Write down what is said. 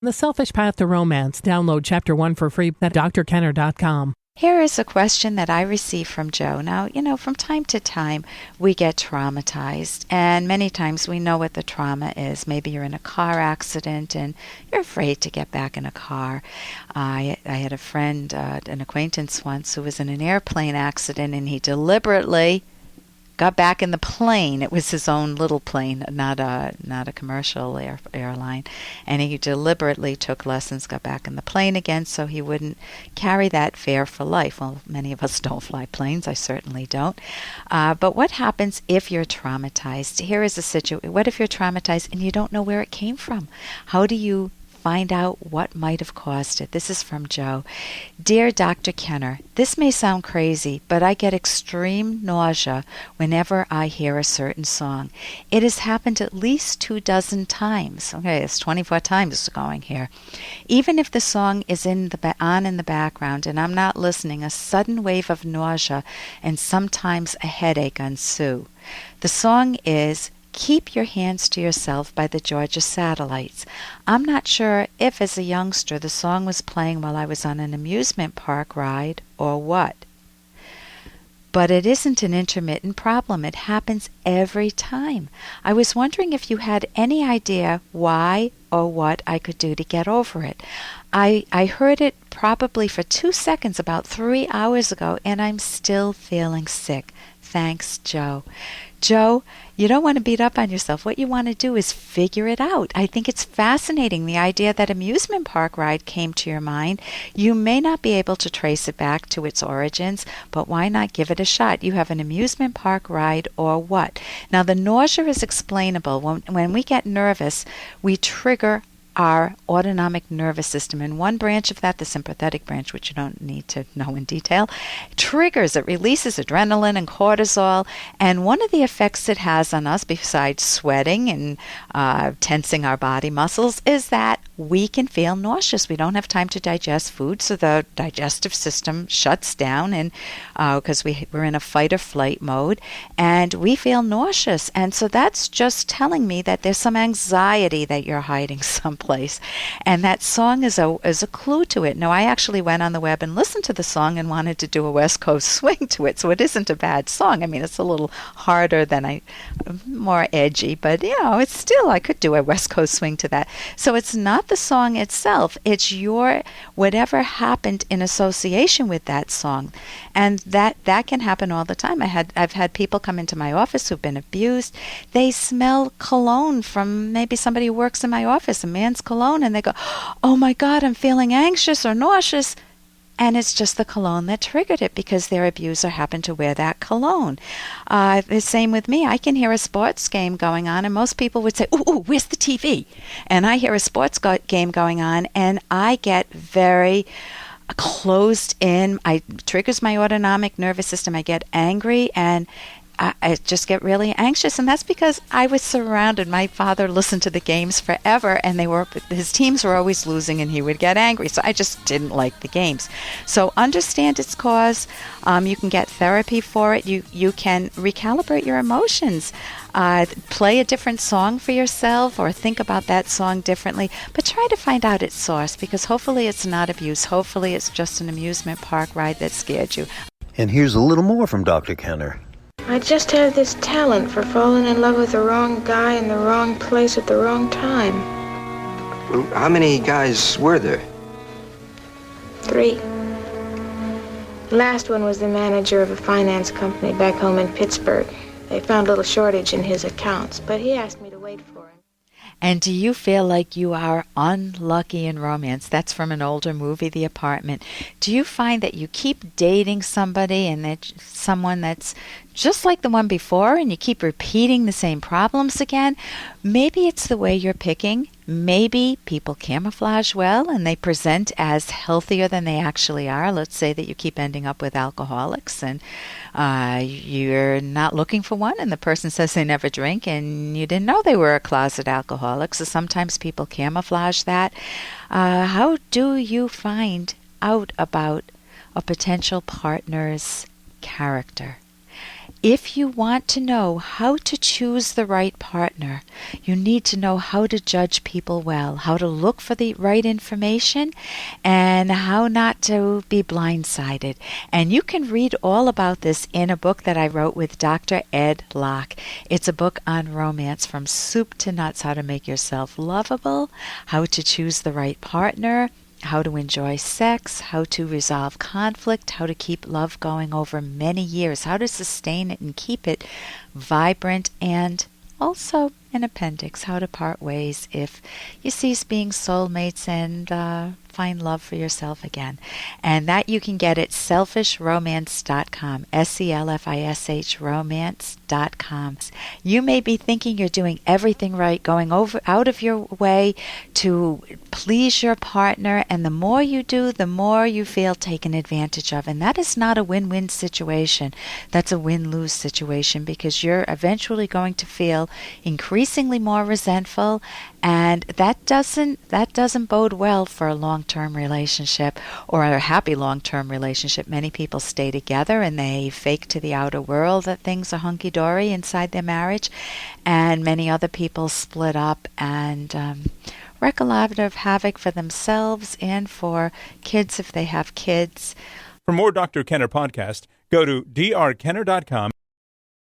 The Selfish Path to Romance. Download Chapter 1 for free at drkenner.com. Here is a question that I received from Joe. Now, from time to time, we get traumatized, and many times we know what the trauma is. Maybe you're in a car accident and you're afraid to get back in a car. I had a friend, an acquaintance once, who was in an airplane accident, and he deliberately got back in the plane. It was his own little plane, not a commercial airline. And he deliberately took lessons, got back in the plane again, so he wouldn't carry that fear for life. Well, many of us don't fly planes. I certainly don't. But what happens if you're traumatized? Here is a situation. What if you're traumatized and you don't know where it came from? How do you find out what might have caused it? This is from Joe. Dear Dr. Kenner, this may sound crazy, but I get extreme nausea whenever I hear a certain song. It has happened at least 24 times. Okay, it's 24 times going here. Even if the song is on in the background and I'm not listening, a sudden wave of nausea and sometimes a headache ensue. The song is Keep Your Hands to Yourself by the Georgia Satellites. I'm not sure if as a youngster the song was playing while I was on an amusement park ride or what. But it isn't an intermittent problem. It happens every time. I was wondering if you had any idea why or what I could do to get over it. I heard it probably for 2 seconds about 3 hours ago, and I'm still feeling sick. Thanks, Joe. Joe, you don't want to beat up on yourself. What you want to do is figure it out. I think it's fascinating, the idea that amusement park ride came to your mind. You may not be able to trace it back to its origins, but why not give it a shot? You have an amusement park ride or what? Now, the nausea is explainable. When we get nervous, we trigger our autonomic nervous system, and one branch of that, the sympathetic branch, which you don't need to know in detail, triggers, it releases adrenaline and cortisol, and one of the effects it has on us, besides sweating and tensing our body muscles, is that we can feel nauseous. We don't have time to digest food, so the digestive system shuts down, and because we're in a fight or flight mode, and we feel nauseous. And so that's just telling me that there's some anxiety that you're hiding someplace. And that song is a clue to it. Now, I actually went on the web and listened to the song and wanted to do a West Coast swing to it, so it isn't a bad song. I mean, it's a little harder than more edgy, but it's still, I could do a West Coast swing to that. So it's not the song itself, it's your whatever happened in association with that song. And that can happen all the time. I've had people come into my office who've been abused. They smell cologne from maybe somebody who works in my office, a man's cologne, and they go, oh my God, I'm feeling anxious or nauseous. And it's just the cologne that triggered it because their abuser happened to wear that cologne. The same with me. I can hear a sports game going on, and most people would say, ooh, where's the TV? And I hear a sports game going on, and I get very closed in. It triggers my autonomic nervous system. I get angry, and I just get really anxious, and that's because I was surrounded. My father listened to the games forever, and his teams were always losing, and he would get angry. So I just didn't like the games. So understand its cause. You can get therapy for it. You can recalibrate your emotions. Play a different song for yourself, or think about that song differently. But try to find out its source, because hopefully it's not abuse. Hopefully it's just an amusement park ride that scared you. And here's a little more from Dr. Kenner. I just have this talent for falling in love with the wrong guy in the wrong place at the wrong time. Well, how many guys were there? 3. The last one was the manager of a finance company back home in Pittsburgh. They found a little shortage in his accounts, but he asked me to wait for him. And do you feel like you are unlucky in romance? That's from an older movie, The Apartment. Do you find that you keep dating somebody and that someone that's just like the one before, and you keep repeating the same problems again? Maybe it's the way you're picking. Maybe people camouflage well and they present as healthier than they actually are. Let's say that you keep ending up with alcoholics, and you're not looking for one, and the person says they never drink, and you didn't know they were a closet alcoholic. So sometimes people camouflage that. How do you find out about a potential partner's character? If you want to know how to choose the right partner, you need to know how to judge people well, how to look for the right information, and how not to be blindsided. And you can read all about this in a book that I wrote with Dr. Ed Locke. It's a book on romance, from soup to nuts: how to make yourself lovable, how to choose the right partner, how to enjoy sex, how to resolve conflict, how to keep love going over many years, how to sustain it and keep it vibrant, and also an appendix: how to part ways if you cease being soulmates and find love for yourself again. And that you can get at selfishromance.com, SELFISH romance.com. You may be thinking you're doing everything right, going out of your way to please your partner, and the more you do, the more you feel taken advantage of. And that is not a win-win situation. That's a win-lose situation, because you're eventually going to feel increasingly more resentful, and that doesn't bode well for a long-term relationship or a happy long-term relationship. Many people stay together and they fake to the outer world that things are hunky-dory inside their marriage, and many other people split up and wreak a lot of havoc for themselves and for kids if they have kids. For more Dr. Kenner podcast, go to drkenner.com.